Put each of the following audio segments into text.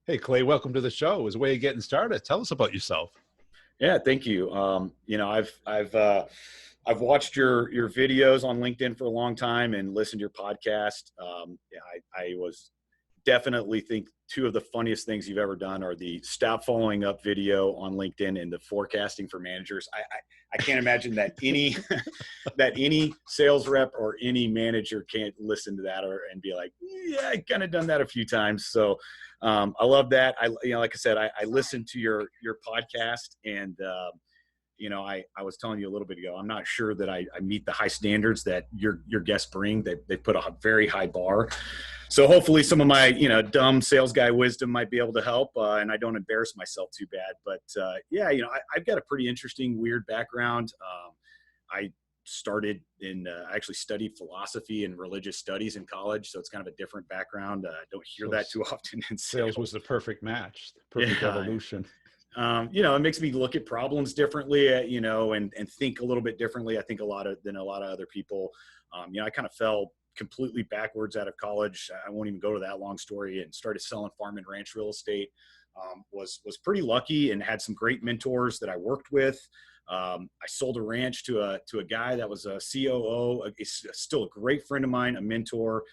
Hey, Clay, welcome to the show. As a way of getting started, tell us about yourself. Yeah, thank you. I've watched your videos on LinkedIn for a long time and listened to your podcast. Yeah, I was definitely think two of the funniest things you've ever done are the stop following up video on LinkedIn and the forecasting for managers. I can't imagine that any that any sales rep or any manager can't listen to that and be like, yeah, I kind of done that a few times. So I love that. Like I said, I listened to your podcast and I was telling you a little bit ago, I'm not sure that I meet the high standards that your guests bring. They put a very high bar. So hopefully some of my, dumb sales guy wisdom might be able to help and I don't embarrass myself too bad. But I've got a pretty interesting, weird background. I started I actually studied philosophy and religious studies in college. So it's kind of a different background. I don't hear that too often in Sales was the perfect match, the perfect evolution. It makes me look at problems differently, and think a little bit differently. I think than a lot of other people. I kind of fell completely backwards out of college. I won't even go to that long story, and started selling farm and ranch real estate. Was pretty lucky and had some great mentors that I worked with. I sold a ranch to a guy that was a COO. He's still a great friend of mine, a mentor.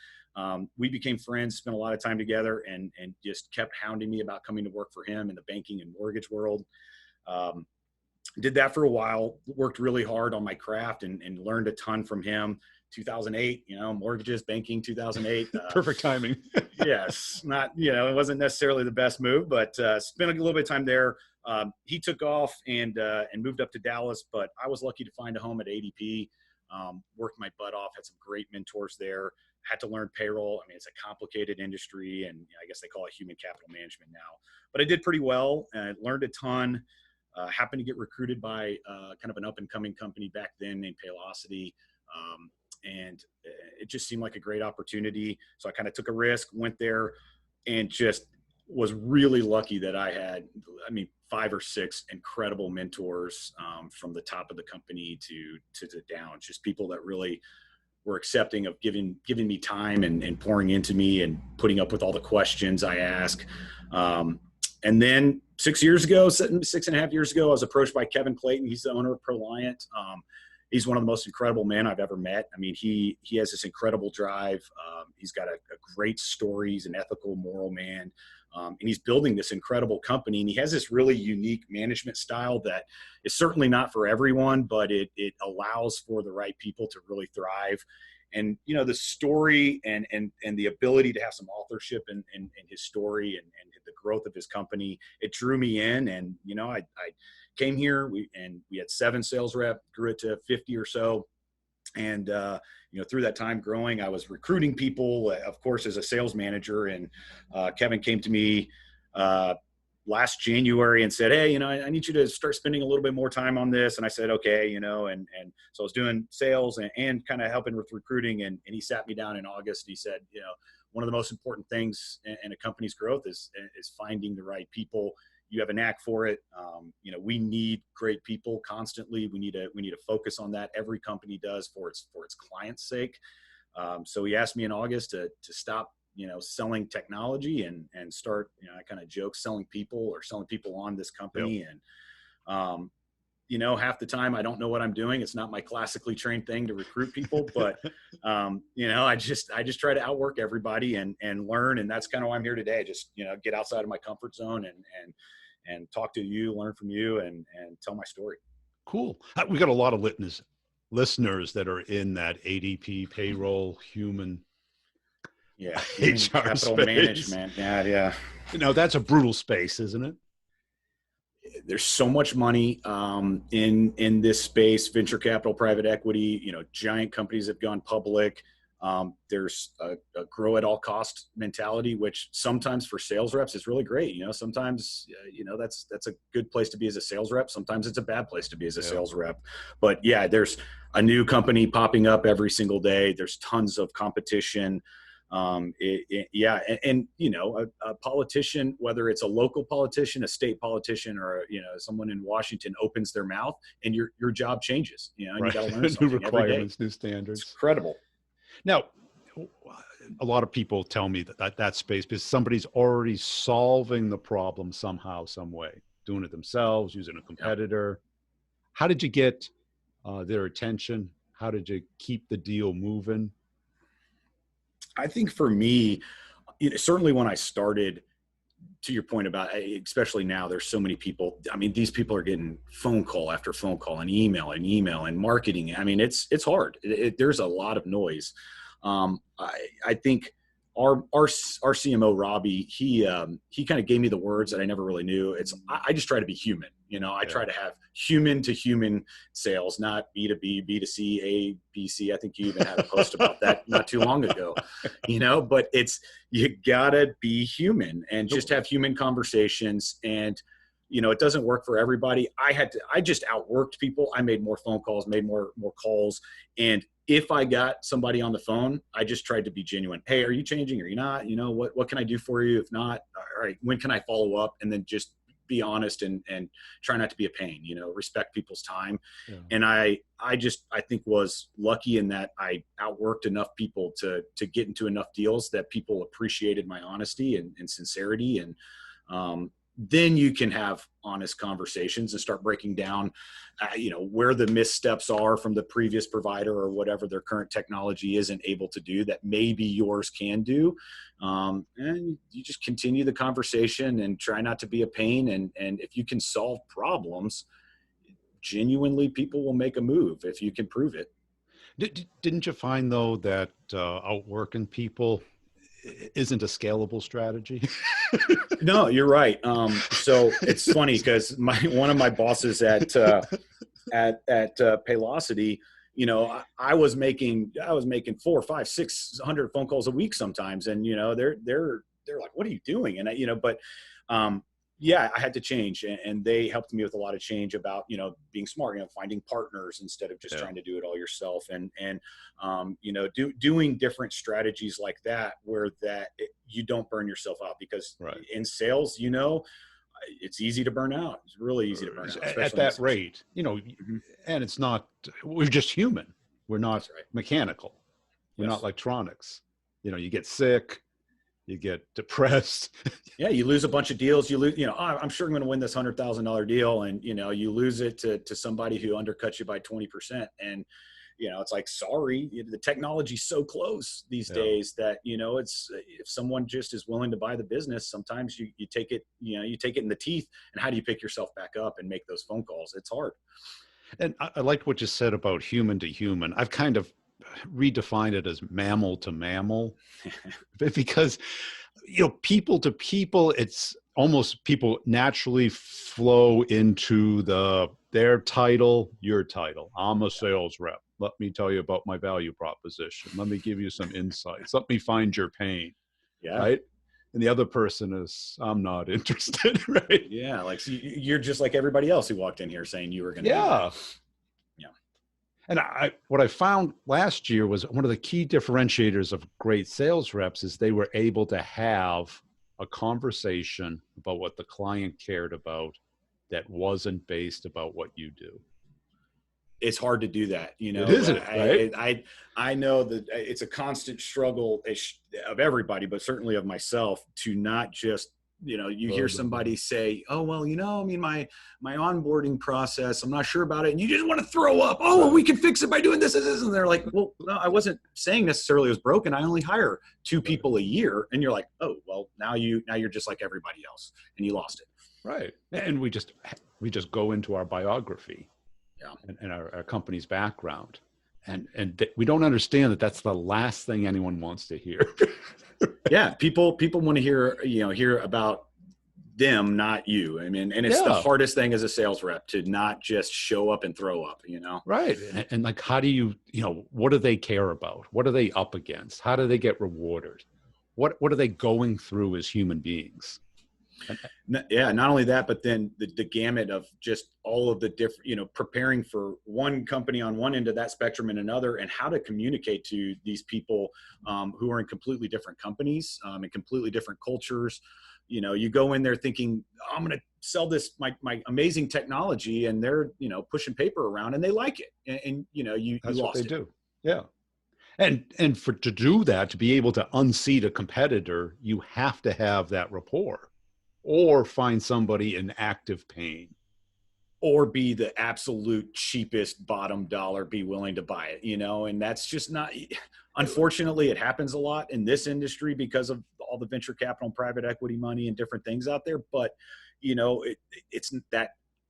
We became friends, spent a lot of time together, and just kept hounding me about coming to work for him in the banking and mortgage world. Did that for a while, worked really hard on my craft and learned a ton from him. 2008, mortgages, banking, 2008. Perfect timing. Yes, it wasn't necessarily the best move, but spent a little bit of time there. He took off and moved up to Dallas, but I was lucky to find a home at ADP. Worked my butt off, had some great mentors there. Had to learn payroll. I mean, it's a complicated industry, and I guess they call it human capital management now. But I did pretty well, and learned a ton. Happened to get recruited by kind of an up-and-coming company back then named Paylocity, and it just seemed like a great opportunity. So I kind of took a risk, went there, and just was really lucky that I had, 5 or 6 incredible mentors from the top of the company to the down, just people that really were accepting of giving me time and pouring into me and putting up with all the questions I ask. And then 6.5 years ago, I was approached by Kevin Clayton. He's the owner of ProLiant. He's one of the most incredible men I've ever met. I mean, he has this incredible drive. He's got a great story. He's an ethical, moral man. And he's building this incredible company. And he has this really unique management style that is certainly not for everyone, but it allows for the right people to really thrive. And, the story and the ability to have some authorship in his story and the growth of his company, it drew me in. And, I came here, we had 7 sales reps, grew it to 50 or so. And, through that time growing, I was recruiting people, of course, as a sales manager. And Kevin came to me last January and said, hey, I need you to start spending a little bit more time on this. And I said, okay, and so I was doing sales and kind of helping with recruiting. And he sat me down in August. And he said, one of the most important things in a company's growth is finding the right people. You have a knack for it. We need great people constantly. We need to focus on that. Every company does for its client's sake. So he asked me in August to stop, selling technology and start, I kind of joke, selling people on this company. Yep. And, half the time I don't know what I'm doing. It's not my classically trained thing to recruit people, but, I just try to outwork everybody and learn. And that's kind of why I'm here today. Just, get outside of my comfort zone and talk to you, learn from you, and tell my story. Cool. We got a lot of listeners that are in that ADP payroll, human HR capital space. Management. Yeah. That's a brutal space, isn't it? There's so much money in this space, venture capital, private equity, giant companies have gone public. There's a grow at all cost mentality, which sometimes for sales reps is really great. Sometimes, that's a good place to be as a sales rep. Sometimes it's a bad place to be as a sales rep. But yeah, there's a new company popping up every single day. There's tons of competition. A politician, whether it's a local politician, a state politician, or someone in Washington opens their mouth, and your job changes. And right. You got to learn something new requirements, every day. New standards. It's incredible. Now, a lot of people tell me that space, because somebody's already solving the problem somehow, some way, doing it themselves, using a competitor. How did you get their attention? How did you keep the deal moving? I think for me, certainly when I started, to your point about, especially now, there's so many people. I mean, these people are getting phone call after phone call and email and marketing. I mean, it's hard. There's a lot of noise. I think our CMO Robbie, he kind of gave me the words that I never really knew. I just try to be human. I try to have human to human sales, not B2B, B2C, A, B, C. I think you even had a post about that not too long ago. But you gotta be human and just have human conversations. And it doesn't work for everybody. I just outworked people. I made more phone calls, made more calls, and if I got somebody on the phone, I just tried to be genuine. Hey, are you changing? Are you not? What can I do for you? If not, all right, when can I follow up? And then just be honest and try not to be a pain, respect people's time. Yeah. And I think was lucky in that I outworked enough people to get into enough deals that people appreciated my honesty and sincerity. And, then you can have honest conversations and start breaking down, where the missteps are from the previous provider or whatever their current technology isn't able to do that maybe yours can do. And you just continue the conversation and try not to be a pain. And if you can solve problems, genuinely, people will make a move if you can prove it. Didn't you find, though, that outworking people isn't a scalable strategy? No, you're right. So it's funny because one of my bosses at Paylocity, I was making 400, 500, 600 phone calls a week sometimes, and they're like, "What are you doing?" And I had to change, and they helped me with a lot of change about being smart, finding partners instead of just trying to do it all yourself, and doing different strategies like that where you don't burn yourself out, because in sales, it's easy to burn out. It's really easy to burn out at that rate, and it's not. We're just human. We're not mechanical. We're not electronics. You get sick. You get depressed. Yeah, you lose a bunch of deals. You lose, I'm sure I'm going to win this $100,000 deal, and you lose it to somebody who undercuts you by 20%. And it's like, sorry, the technology's so close these days that it's, if someone just is willing to buy the business, sometimes you take it, you take it in the teeth. And how do you pick yourself back up and make those phone calls? It's hard. And I liked what you said about human to human. I've kind of redefine it as mammal to mammal, because people to people, it's almost, people naturally flow into their title, your title. I'm a sales rep. Let me tell you about my value proposition. Let me give you some insights. Let me find your pain. Yeah. Right. And the other person is, I'm not interested. Right. Yeah. Like, so you're just like everybody else who walked in here saying you were going to do that. And what I found last year was one of the key differentiators of great sales reps is they were able to have a conversation about what the client cared about that wasn't based about what you do. It's hard to do that, Isn't it, right? I know that it's a constant struggle of everybody, but certainly of myself, to not just, you hear somebody say, "Oh, well, my onboarding process, I'm not sure about it." And you just want to throw up. "Oh, well, we can fix it by doing this and this." And they're like, "Well, no, I wasn't saying necessarily it was broken. I only hire 2 people a year." And you're like, "Oh, well, now you're just like everybody else and you lost it." Right. And we just go into our biography and our company's background. And we don't understand that that's the last thing anyone wants to hear. Yeah, people want to hear about them, not you. I mean, and it's the hardest thing as a sales rep to not just show up and throw up, Right. And like, how do you, what do they care about? What are they up against? How do they get rewarded? What are they going through as human beings? Yeah, not only that, but then the gamut of just all of the different, preparing for one company on one end of that spectrum and another, and how to communicate to these people who are in completely different companies and completely different cultures. You go in there thinking, I'm going to sell this, my amazing technology, and they're, pushing paper around and they like it. And you That's lost what they it. do. Yeah. And for to do that, to be able to unseat a competitor, you have to have that rapport or find somebody in active pain. Or be the absolute cheapest bottom dollar, be willing to buy it, and that's just not, unfortunately, it happens a lot in this industry because of all the venture capital and private equity money and different things out there. But, it's that,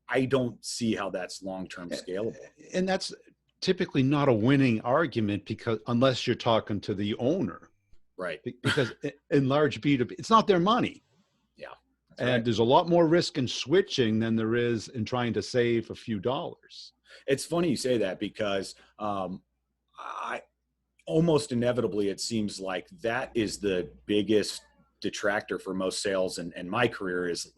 I don't see how that's long-term scalable. And that's typically not a winning argument, because unless you're talking to the owner, Right. because in large B2B, it's not their money. Yeah. And right. There's a lot more risk in switching than there is in trying to save a few dollars. It's funny you say that, because I almost inevitably, it seems like that is the biggest detractor for most sales and my career is,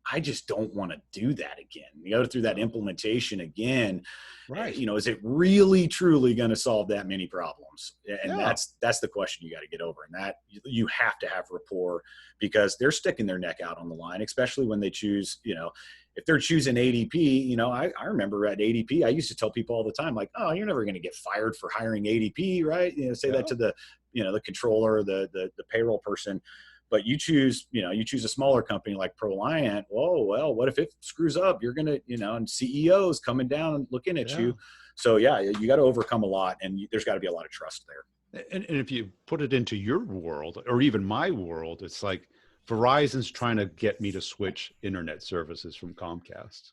I just don't want to do that again. You go through that implementation again. Right. Is it really truly going to solve that many problems? And Yeah. that's the question you got to get over. And that you have to have rapport, because they're sticking their neck out on the line, especially when they choose, if they're choosing ADP, I remember at ADP, I used to tell people all the time, like, oh, you're never going to get fired for hiring ADP, right? Say that to the, the controller, the payroll person. But you choose a smaller company like ProLiant. Whoa, well, what if it screws up? You're going to, and CEOs coming down and looking at you. So yeah, you got to overcome a lot, and there's got to be a lot of trust there. And if you put it into your world, or even my world, it's like Verizon's trying to get me to switch internet services from Comcast.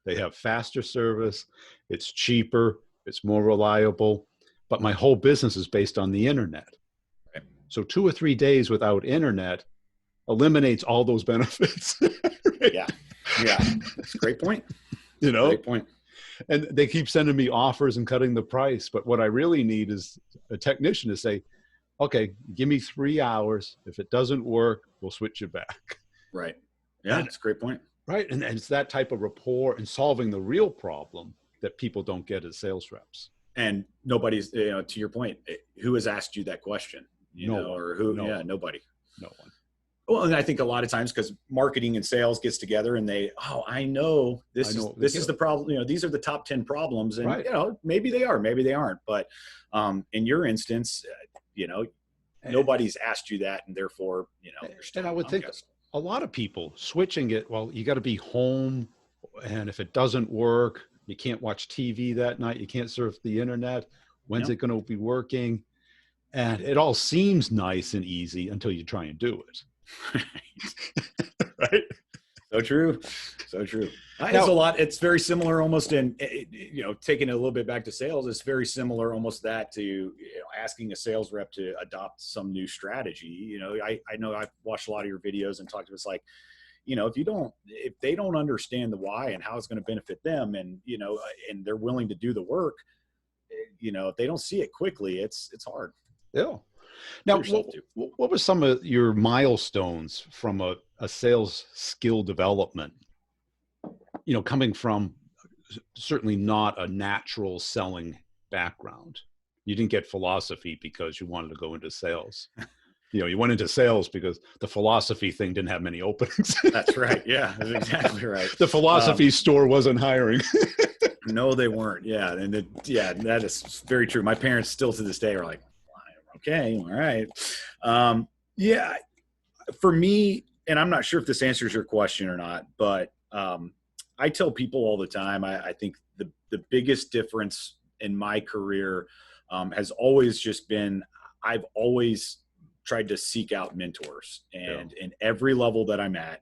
They have faster service. It's cheaper. It's more reliable. But my whole business is based on the internet. Right. So 2 or 3 days without internet eliminates all those benefits. Right? Yeah. That's a great point. Great point. And they keep sending me offers and cutting the price. But what I really need is a technician to say, okay, give me 3 hours. If it doesn't work, we'll switch it back. Right. Yeah, that's a great point. Right. And it's that type of rapport and solving the real problem that people don't get as sales reps. And nobody's, to your point, who has asked you that question? Or who? No one. Nobody. No one. Well, and I think a lot of times, because marketing and sales gets together and I know this is the problem. These are the top 10 problems, and right. Maybe they are, maybe they aren't. But in your instance, nobody's asked you that, and therefore, and I would think a lot of people switching it. Well, you got to be home, and if it doesn't work, you can't watch TV that night. You can't surf the internet. When's it going to be working? And it all seems nice and easy until you try and do it. Right. So true. It's a lot. It's very similar almost in, taking it a little bit back to sales. It's very similar almost that to asking a sales rep to adopt some new strategy. I know I've watched a lot of your videos and talked to us like, if they don't understand the why and how it's going to benefit them, and, and they're willing to do the work, if they don't see it quickly, it's hard. Yeah. Now, what were some of your milestones from a sales skill development? Coming from certainly not a natural selling background. You didn't get philosophy because you wanted to go into sales. You went into sales because the philosophy thing didn't have many openings. That's right. Yeah, that's exactly right. The philosophy store wasn't hiring. No, they weren't. Yeah. And that is very true. My parents still to this day are like, okay, all right. For me, and I'm not sure if this answers your question or not, but I tell people all the time, I think the biggest difference in my career has always just been, I've always tried to seek out mentors and in every level that I'm at,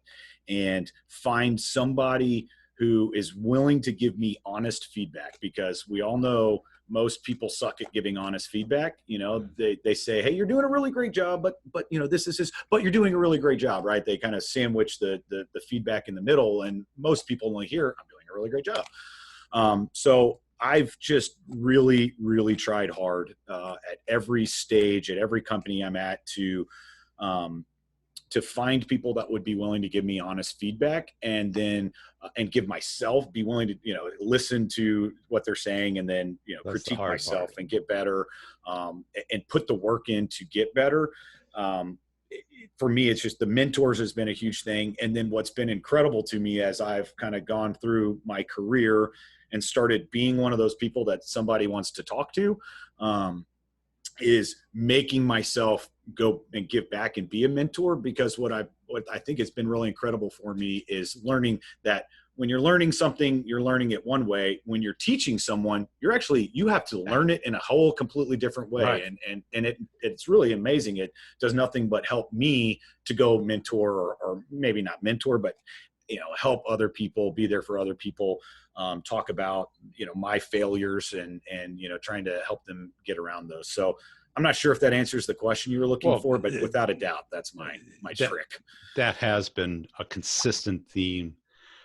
and find somebody who is willing to give me honest feedback, because we all know most people suck at giving honest feedback. They say, hey, you're doing a really great job, but but you're doing a really great job, right? They kind of sandwich the feedback in the middle, and most people only hear, I'm doing a really great job. So I've just really, really tried hard at every stage, at every company I'm at, to find people that would be willing to give me honest feedback, and then be willing to listen to what they're saying, and then critique myself and get better, and put the work in to get better. For me, it's just the mentors has been a huge thing. And then what's been incredible to me as I've kind of gone through my career and started being one of those people that somebody wants to talk to, is making myself go and give back and be a mentor, because what I think has been really incredible for me is learning that when you're learning something, you're learning it one way. When you're teaching someone, you have to learn it in a whole completely different way. Right. And it's really amazing. It does nothing but help me to go mentor, or maybe not mentor, but, help other people, be there for other people, talk about, my failures and, trying to help them get around those. So I'm not sure if that answers the question you were looking for, but without a doubt, that's my trick. That has been a consistent theme.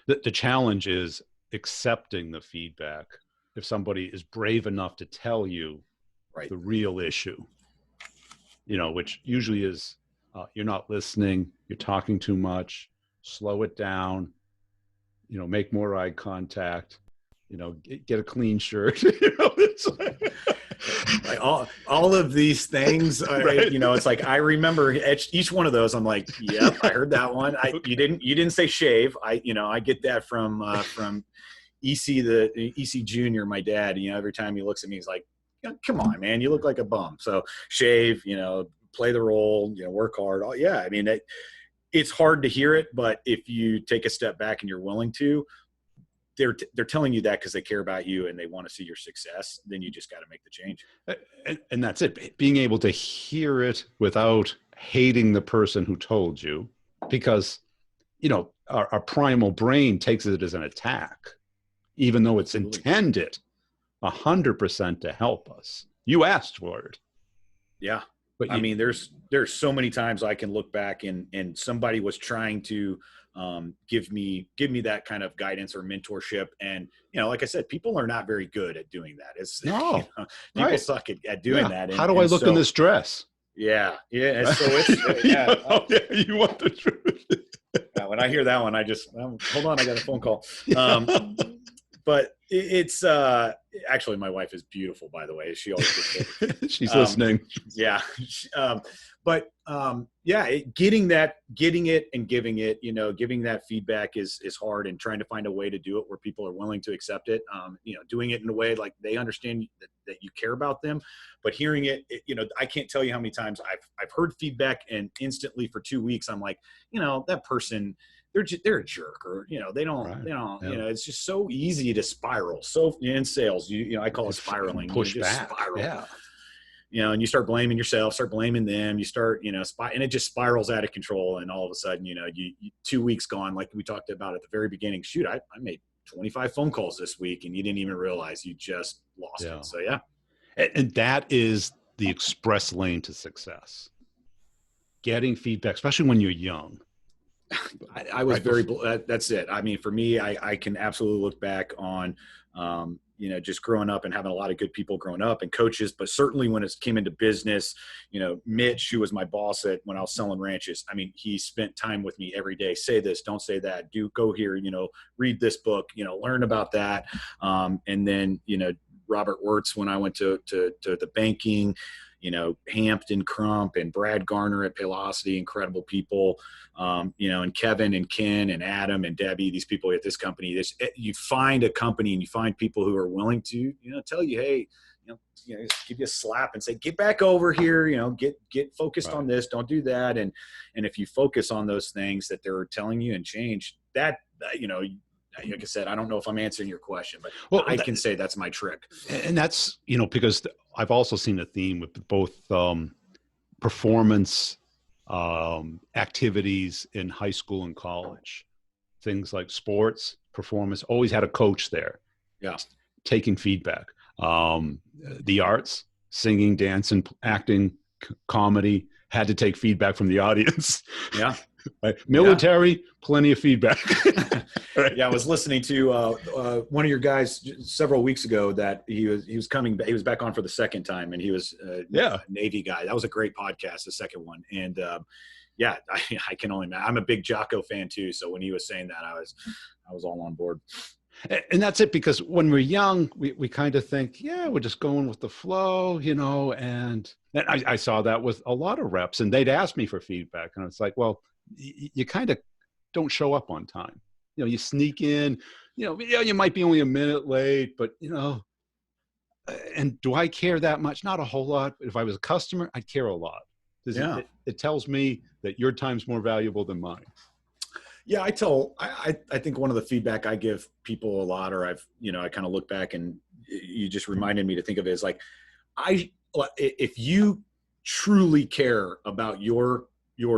The challenge is accepting the feedback. If somebody is brave enough to tell you the real issue, which usually is you're not listening, you're talking too much, slow it down, make more eye contact, get a clean shirt. It's like all of these things, it's like, I remember each one of those. I'm like, yep, I heard that one. You didn't say shave. I get that from EC Junior, my dad. Every time he looks at me, he's like, come on, man, you look like a bum. So shave, play the role, work hard. It's hard to hear it, but if you take a step back and you're willing to, they're telling you that because they care about you and they want to see your success. Then you just got to make the change. And that's it. Being able to hear it without hating the person who told you, because, our primal brain takes it as an attack, even though it's intended 100% to help us. You asked for it. Yeah. But there's so many times I can look back and somebody was trying to give me that kind of guidance or mentorship. And, like I said, people are not very good at doing that. People suck at doing that. And, how do I look in this dress? Yeah. Yeah. So it's, you want the truth. When I hear that one, I just, hold on, I got a phone call. But it's actually, my wife is beautiful, by the way. She always gets she's listening. Yeah. Getting it and giving it, giving that feedback is hard, and trying to find a way to do it where people are willing to accept it. Doing it in a way like they understand that you care about them, but hearing it, I can't tell you how many times I've heard feedback and instantly for 2 weeks, I'm like, that person, they're a jerk, or, they don't, it's just so easy to spiral. So in sales, I call it spiraling. Push back. Spiral. Yeah. And you start blaming yourself, start blaming them, you start, and it just spirals out of control. And all of a sudden, you 2 weeks gone, like we talked about at the very beginning, shoot, I made 25 phone calls this week and you didn't even realize you just lost it. So, yeah. And that is the express lane to success. Getting feedback, especially when you're young. I was that's it. For me, I can absolutely look back on, just growing up and having a lot of good people growing up and coaches, but certainly when it came into business, Mitch, who was my boss when I was selling ranches, he spent time with me every day. Say this, don't say that, go here, read this book, learn about that. And then, Robert Wirtz, when I went to the banking, Hampton Crump and Brad Garner at Paylocity, incredible people, and Kevin and Ken and Adam and Debbie, these people at this company. You find a company and you find people who are willing to, tell you, hey, give you a slap and say, get back over here, get focused on this, don't do that. And if you focus on those things that they're telling you and change that, like I said, I don't know if I'm answering your question, but I can say that's my trick. And that's, because I've also seen a theme with both performance activities in high school and college. Things like sports, performance, always had a coach there. Yeah. Taking feedback. The arts, singing, dancing, acting, comedy, had to take feedback from the audience. Yeah. Right. Military, plenty of feedback. Right. Yeah, I was listening to one of your guys several weeks ago that he was coming. He was back on for the second time, and he was a Navy guy. That was a great podcast, the second one. And I can only imagine. I'm a big Jocko fan too, so when he was saying that, I was all on board. And that's it, because when we're young, we kind of think, we're just going with the flow, and I saw that with a lot of reps, and they'd ask me for feedback, and it's like, well, you kind of don't show up on time. You sneak in, you might be only a minute late, but And do I care that much? Not a whole lot. But if I was a customer, I'd care a lot. Yeah. It tells me that your time's more valuable than mine. Yeah, I think one of the feedback I give people a lot, or I kind of look back and you just reminded me to think of it as like, if you truly care about your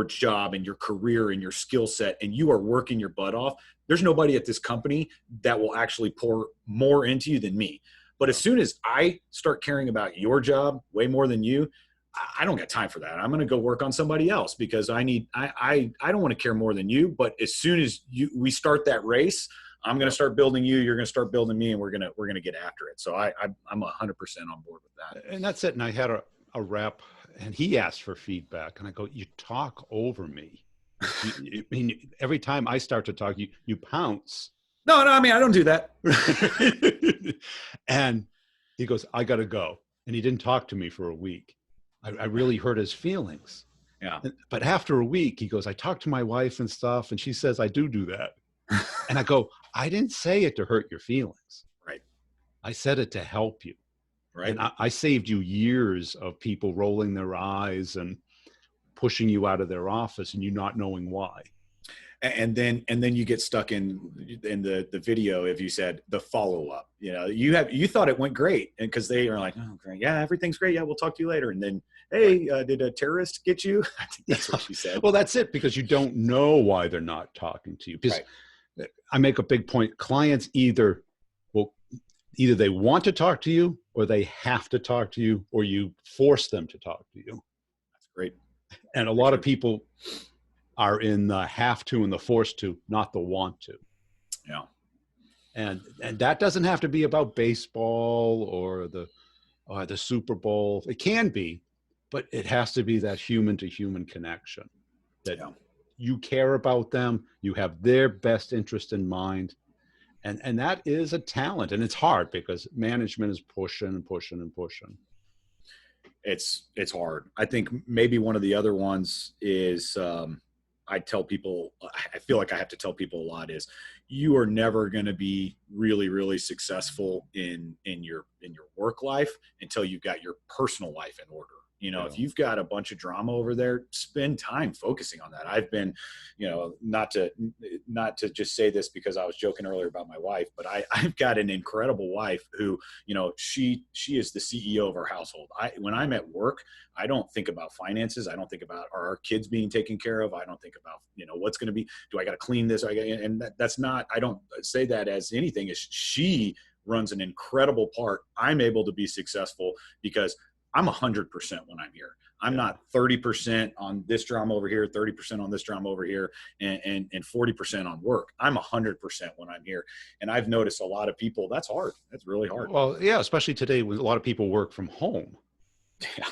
job and your career and your skill set and you are working your butt off, there's nobody at this company that will actually pour more into you than me. But as soon as I start caring about your job way more than you, I don't got time for that. I'm going to go work on somebody else because I don't want to care more than you. But as soon as we start that race, I'm going to start building you. You're going to start building me, and we're going to get after it. So I'm 100% on board with that. And that's it. And I had a rep, and he asked for feedback, and I go, "You talk over me. I mean, every time I start to talk, you pounce." No, I mean, I don't do that. And he goes, "I got to go," and he didn't talk to me for a week. I really hurt his feelings. Yeah. But after a week, he goes, "I talked to my wife and stuff, and she says I do that." And I go, "I didn't say it to hurt your feelings. Right. I said it to help you." Right. And I saved you years of people rolling their eyes and pushing you out of their office and you not knowing why. And then you get stuck in the video if you said the follow-up. You thought it went great, and because they are like, "Oh, great, yeah, everything's great, yeah, we'll talk to you later." And then, "Hey, did a terrorist get you?" I think that's what she said. Well, that's it, because you don't know why they're not talking to you. Because I make a big point. Clients either they want to talk to you, or they have to talk to you, or you force them to talk to you. That's great. And a lot of people are in the have to and the forced to, not the want to. Yeah. And that doesn't have to be about baseball or the Super Bowl. It can be, but it has to be that human to human connection, that you care about them, you have their best interest in mind. And that is a talent, and it's hard because management is pushing and pushing and pushing. It's hard. I think maybe one of the other ones is, I tell people, I feel like I have to tell people a lot, is you are never going to be really, really successful in your work life until you've got your personal life in order. If you've got a bunch of drama over there, spend time focusing on that. I've been, not to just say this because I was joking earlier about my wife, but I've got an incredible wife who, she is the CEO of our household. When I'm at work, I don't think about finances. I don't think about, are our kids being taken care of? I don't think about, what's going to be, do I got to clean this? And that's not, I don't say that as anything. She runs an incredible part. I'm able to be successful because I'm 100% when I'm here. I'm not 30% on this drama over here, 30% on this drama over here, and 40% on work. I'm 100% when I'm here. And I've noticed a lot of people, that's hard. That's really hard. Well, yeah, especially today when a lot of people work from home. Yeah.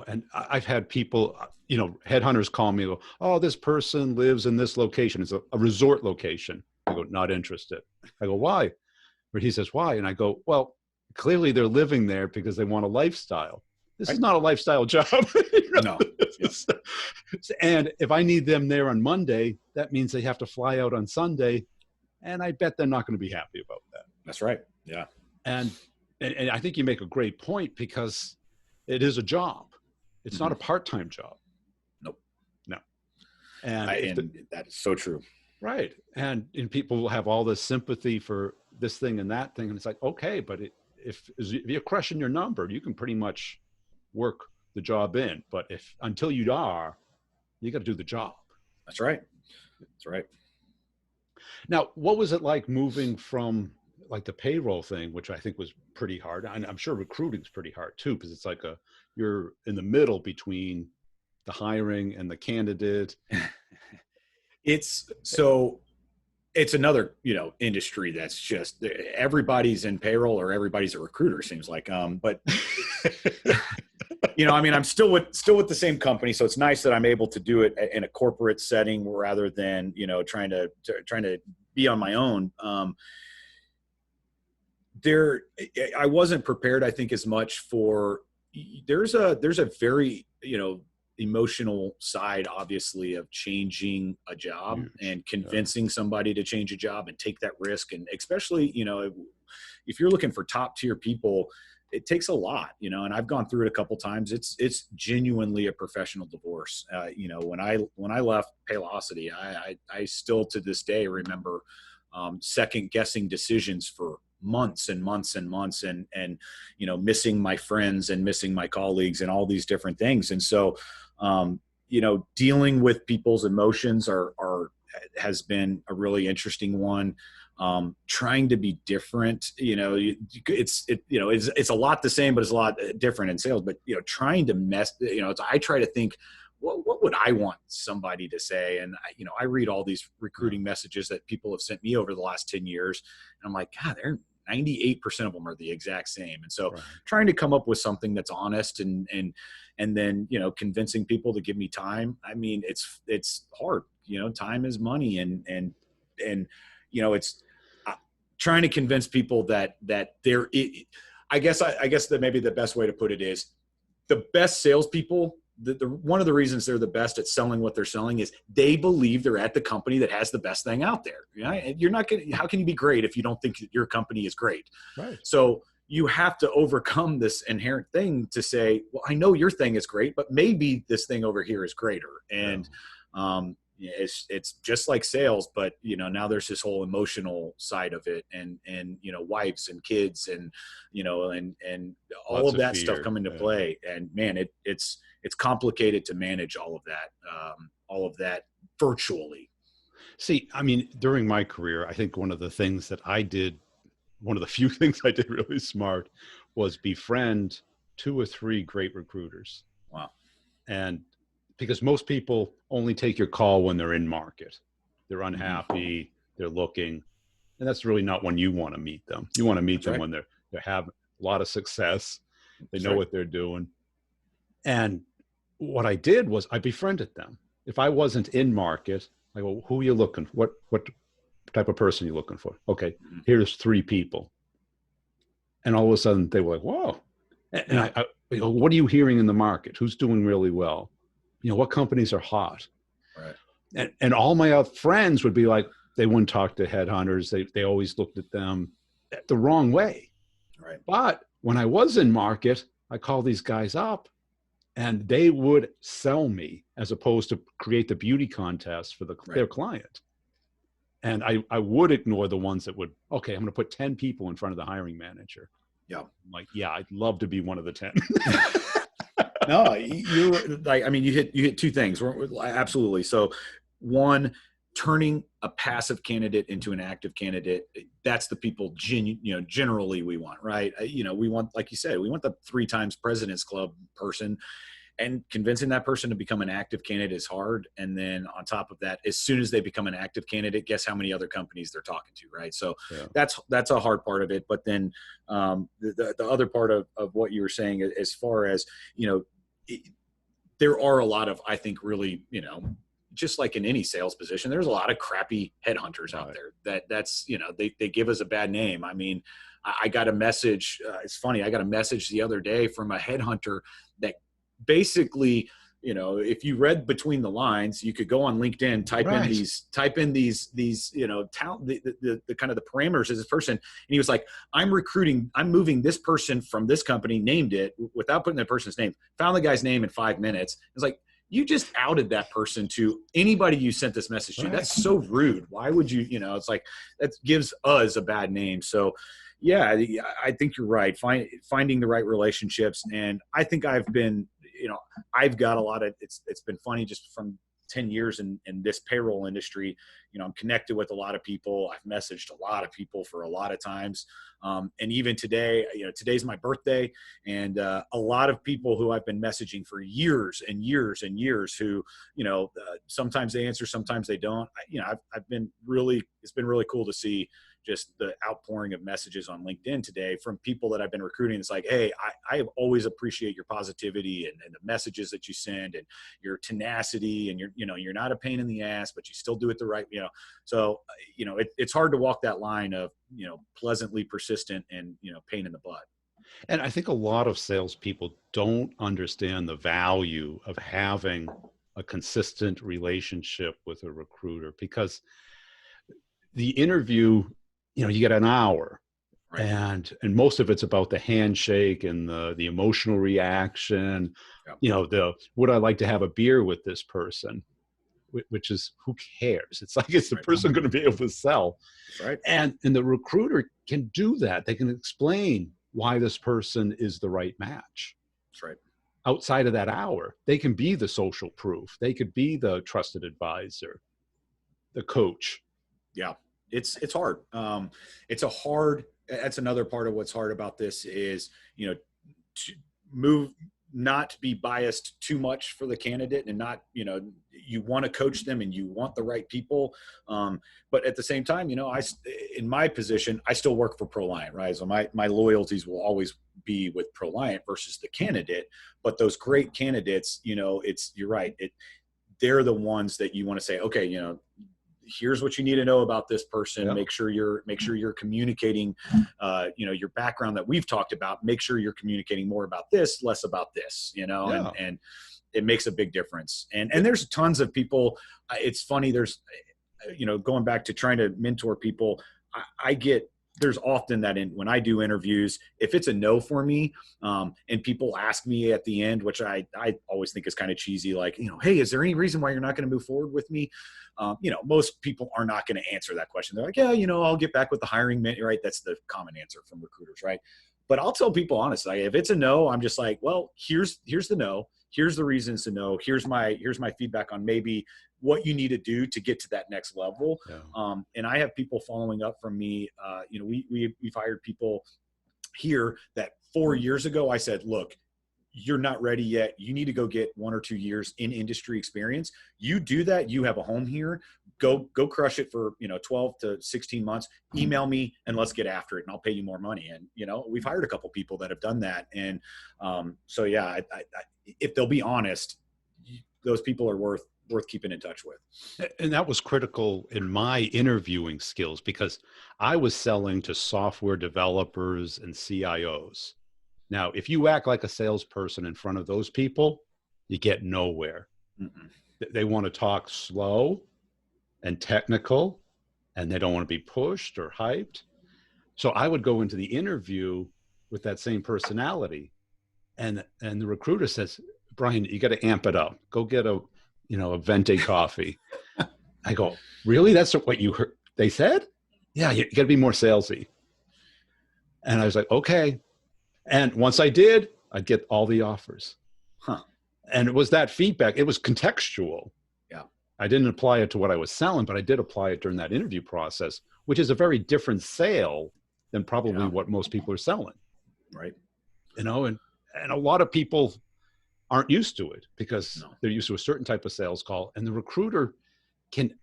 And I've had people, headhunters call me and go, "Oh, this person lives in this location. It's a resort location." I go, "Not interested." I go, "Why?" Or he says, "Why?" And I go, "Well, clearly they're living there because they want a lifestyle. This is not a lifestyle job." No. Yes. And if I need them there on Monday, that means they have to fly out on Sunday. And I bet they're not going to be happy about that. That's right. Yeah. And I think you make a great point, because it is a job. It's not a part-time job. Nope. No. And that is so true. Right. And people will have all this sympathy for this thing and that thing. And it's like, okay, but if you're crushing your number, you can pretty much work the job in. But until you got to do the job. That's right. That's right. Now, what was it like moving from like the payroll thing, which I think was pretty hard? And I'm sure recruiting's pretty hard too, because it's like you're in the middle between the hiring and the candidate. It's another, industry that's just, everybody's in payroll or everybody's a recruiter, seems like. But I'm still with the same company, so it's nice that I'm able to do it in a corporate setting rather than, trying to be on my own. I wasn't prepared, I think, as much for. There's a very, emotional side, obviously, of changing a job and convincing somebody to change a job and take that risk. And especially, if you're looking for top tier people, it takes a lot, you know, and I've gone through it a couple times. It's genuinely a professional divorce. You know, when I left Paylocity, I still to this day remember second guessing decisions for months and months and months, and you know, missing my friends and missing my colleagues and all these different things. And so, you know, dealing with people's emotions has been a really interesting one. Trying to be different, you know, it's a lot the same, but it's a lot different in sales. But, you know, trying to I try to think, what would I want somebody to say? And you know, I read all these recruiting messages that people have sent me over the last 10 years. And I'm like, God, 98% of them are the exact same. And so trying to come up with something that's honest and then, you know, convincing people to give me time. I mean, it's hard, you know, time is money, and, you know, it's trying to convince people that I guess that maybe the best way to put it is the best salespeople. One of the reasons they're the best at selling what they're selling is they believe they're at the company that has the best thing out there. You know? You're not going to, how can you be great if you don't think that your company is great? Right. So you have to overcome this inherent thing to say, well, I know your thing is great, but maybe this thing over here is greater. And, it's just like sales, but you know, now there's this whole emotional side of it, and you know, wives and kids, and you know, and all of that stuff come into play. And man, it's complicated to manage all of that virtually. See, I mean, during my career, I think one of the few things I did really smart was befriend 2 or 3 great recruiters. Wow. And because most people only take your call when they're in market, they're unhappy, they're looking, and that's really not when you want to meet them. You want to meet them when they have a lot of success, they know what they're doing. And what I did was I befriended them. If I wasn't in market, I go, who are you looking for? What type of person are you looking for? Okay, here's 3 people. And all of a sudden they were like, whoa. And I go, what are you hearing in the market? Who's doing really well? You know, what companies are hot? Right. And all my friends would be like, they wouldn't talk to headhunters. They always looked at them the wrong way. Right. But when I was in market, I called these guys up and they would sell me as opposed to create the beauty contest for their client. And I would ignore the ones that would, okay, I'm going to put 10 people in front of the hiring manager. Yeah. I'm like, yeah, I'd love to be one of the 10. No, you're like, I mean, you hit 2 things. Absolutely. So one, turning a passive candidate into an active candidate. That's the people generally we want, right? You know, we want, like you said, we want the 3 times President's Club person, and convincing that person to become an active candidate is hard. And then on top of that, as soon as they become an active candidate, guess how many other companies they're talking to, right? So that's a hard part of it. But then the other part of what you were saying, as far as, you know, there are a lot of, I think, really, you know, just like in any sales position, there's a lot of crappy headhunters out there that's, you know, they give us a bad name. I mean, I got a message. It's funny. I got a message the other day from a headhunter that basically, you know, if you read between the lines, you could go on LinkedIn, type in these, you know, talent, the kind of the parameters of this person. And he was like, I'm moving this person from this company, named it without putting that person's name, found the guy's name in 5 minutes. It's like, you just outed that person to anybody you sent this message to. That's so rude. Why would you, you know, it's like, that gives us a bad name. So yeah, I think you're right. Finding the right relationships. And I think I've been, you know, I've got a lot of, it's been funny just from 10 years in this payroll industry. You know, I'm connected with a lot of people. I've messaged a lot of people for a lot of times. And even today, you know, today's my birthday, and a lot of people who I've been messaging for years and years and years who, you know, sometimes they answer, sometimes they don't. You know, I've been really, it's been really cool to see just the outpouring of messages on LinkedIn today from people that I've been recruiting. It's like, hey, I always appreciate your positivity and the messages that you send, and your tenacity, and you're not a pain in the ass, but you still do it the right, you know. So, you know, it's hard to walk that line of, you know, pleasantly persistent and, you know, pain in the butt. And I think a lot of salespeople don't understand the value of having a consistent relationship with a recruiter, because the interview, you know, you get an hour, Right. And most of it's about the handshake and the emotional reaction. Yep. You know, would I like to have a beer with this person? Which is, who cares? It's like, is the Right. person going to be able to sell? That's right. And the recruiter can do that. They can explain why this person is the right match. That's right. Outside of that hour, they can be the social proof. They could be the trusted advisor, the coach. Yeah, it's hard. That's another part of what's hard about this is, to not to be biased too much for the candidate, and not, you want to coach them and you want the right people. But at the same time, in my position, I still work for ProLiant, right? So my loyalties will always be with ProLiant versus the candidate. But those great candidates, you're right. They're the ones that you want to say, okay, here's what you need to know about this person. Yep. Make sure you're communicating, your background that we've talked about. Make sure you're communicating more about this, less about this, and it makes a big difference. And there's tons of people. It's funny. There's, going back to trying to mentor people, there's often that when I do interviews, if it's a no for me, and people ask me at the end, which I always think is kind of cheesy, like, hey, is there any reason why you're not going to move forward with me? Most people are not going to answer that question. They're like, yeah, I'll get back with the hiring manager, right? That's the common answer from recruiters, right? But I'll tell people honestly, if it's a no, I'm just like, well, here's the no. Here's the reasons to know. Here's my feedback on maybe what you need to do to get to that next level. Yeah. And I have people following up from me. We've hired people here that 4 years ago I said, look, you're not ready yet. You need to go get 1 or 2 years in industry experience. You do that, you have a home here. Go crush it for 12 to 16 months. Email me and let's get after it, and I'll pay you more money. And we've hired a couple people that have done that. And so yeah, if they'll be honest, those people are worth keeping in touch with. And that was critical in my interviewing skills, because I was selling to software developers and CIOs. Now, if you act like a salesperson in front of those people, you get nowhere. Mm-mm. They want to talk slow and technical, and they don't want to be pushed or hyped. So I would go into the interview with that same personality. And the recruiter says, Brian, you got to amp it up. Go get a venti coffee. I go, really? That's what you heard? They said? Yeah, you got to be more salesy. And I was like, okay. And once I did, I'd get all the offers. Huh. And it was that feedback. It was contextual. Yeah. I didn't apply it to what I was selling, but I did apply it during that interview process, which is a very different sale than probably what most people are selling. Right. And a lot of people aren't used to it because they're used to a certain type of sales call, and the recruiter can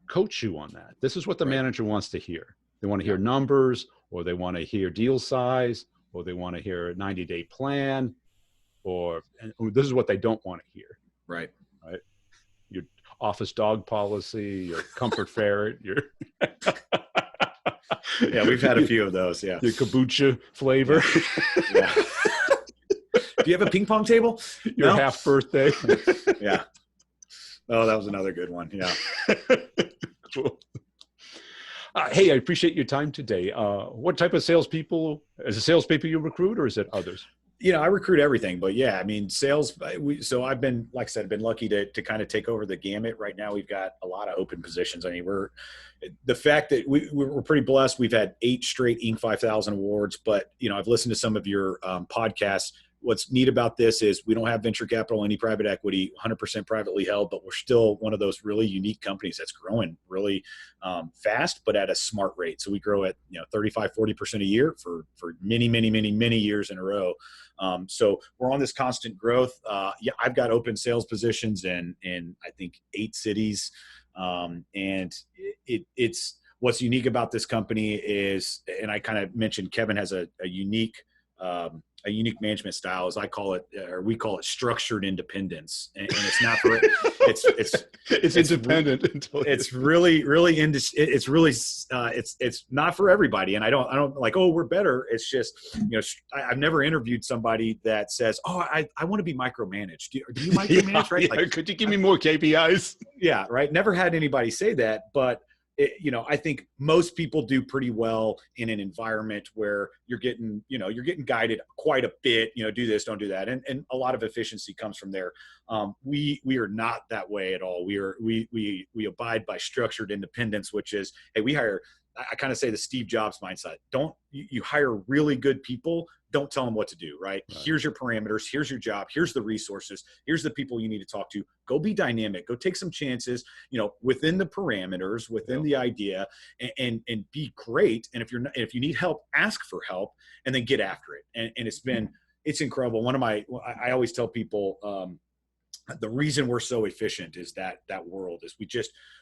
coach you on that. This is what the manager wants to hear. They want to hear numbers, or they want to hear deal size, or they want to hear a 90-day plan, or this is what they don't want to hear. Right. Your office dog policy, your comfort ferret, your yeah, we've had a few of those. Yeah. Your kombucha flavor. Yeah. Do you have a ping pong table? Your half birthday. Yeah. Oh, that was another good one. Yeah. Cool. Hey, I appreciate your time today. What type of salespeople, is it salespeople you recruit, or is it others? I recruit everything, but yeah, I mean, sales. So I've been, like I said, I've been lucky to kind of take over the gamut. Right now, we've got a lot of open positions. I mean, the fact that we're pretty blessed. We've had 8 straight Inc. 5000 awards, but I've listened to some of your podcasts. What's neat about this is we don't have venture capital, any private equity, 100% privately held, but we're still one of those really unique companies that's growing really fast, but at a smart rate. So we grow at 35, 40% a year for many, many, many, many years in a row. So we're on this constant growth. I've got open sales positions in I think 8 cities. And it's what's unique about this company is, and I kind of mentioned Kevin has a unique management style, as I call it, or we call it, structured independence. And it's not for it's independent. It's really it's not for everybody. And I don't like, oh, we're better. It's just, I've never interviewed somebody that says, oh, I want to be micromanaged. Do you micromanage? Right? Yeah. Like, could you give me more KPIs? Yeah. Right. Never had anybody say that, but I think most people do pretty well in an environment where you're getting guided quite a bit, do this, don't do that. And a lot of efficiency comes from there. We are not that way at all. We abide by structured independence, which is, hey, we hire, I kind of say the Steve Jobs mindset. You hire really good people. Don't tell them what to do, right? Here's your parameters. Here's your job. Here's the resources. Here's the people you need to talk to. Go be dynamic. Go take some chances, within the parameters, within the idea, and be great. And if you need help, ask for help, and then get after it. And it's incredible. I always tell people, the reason we're so efficient is that world is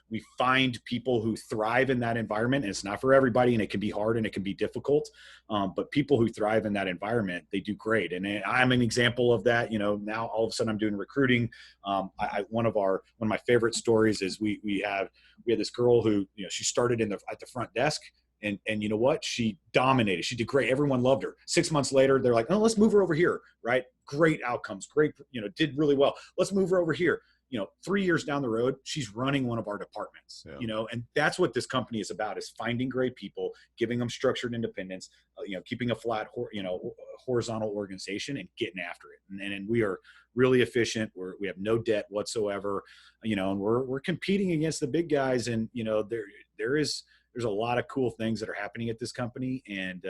we find people who thrive in that environment, and it's not for everybody, and it can be hard and it can be difficult. But people who thrive in that environment, they do great. And I'm an example of that. Now all of a sudden I'm doing recruiting. One of my favorite stories is we had this girl who, she started at the front desk. And you know what? She dominated. She did great. Everyone loved her. 6 months later, they're like, "Oh, let's move her over here." Right? Great outcomes. Great. Did really well. Let's move her over here. 3 years down the road, she's running one of our departments. And that's what this company is about: is finding great people, giving them structured independence, keeping a flat, horizontal organization, and getting after it. And we are really efficient. We have no debt whatsoever. And we're competing against the big guys. And there's a lot of cool things that are happening at this company. And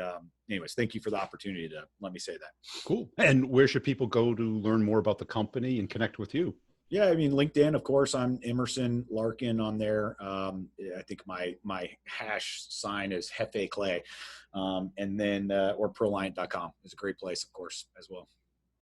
anyways, thank you for the opportunity to let me say that. Cool. And where should people go to learn more about the company and connect with you? Yeah, I mean, LinkedIn, of course. I'm Emerson Larkin on there. I think my hash sign is Hefe Clay. And then, or Proliant.com is a great place, of course, as well.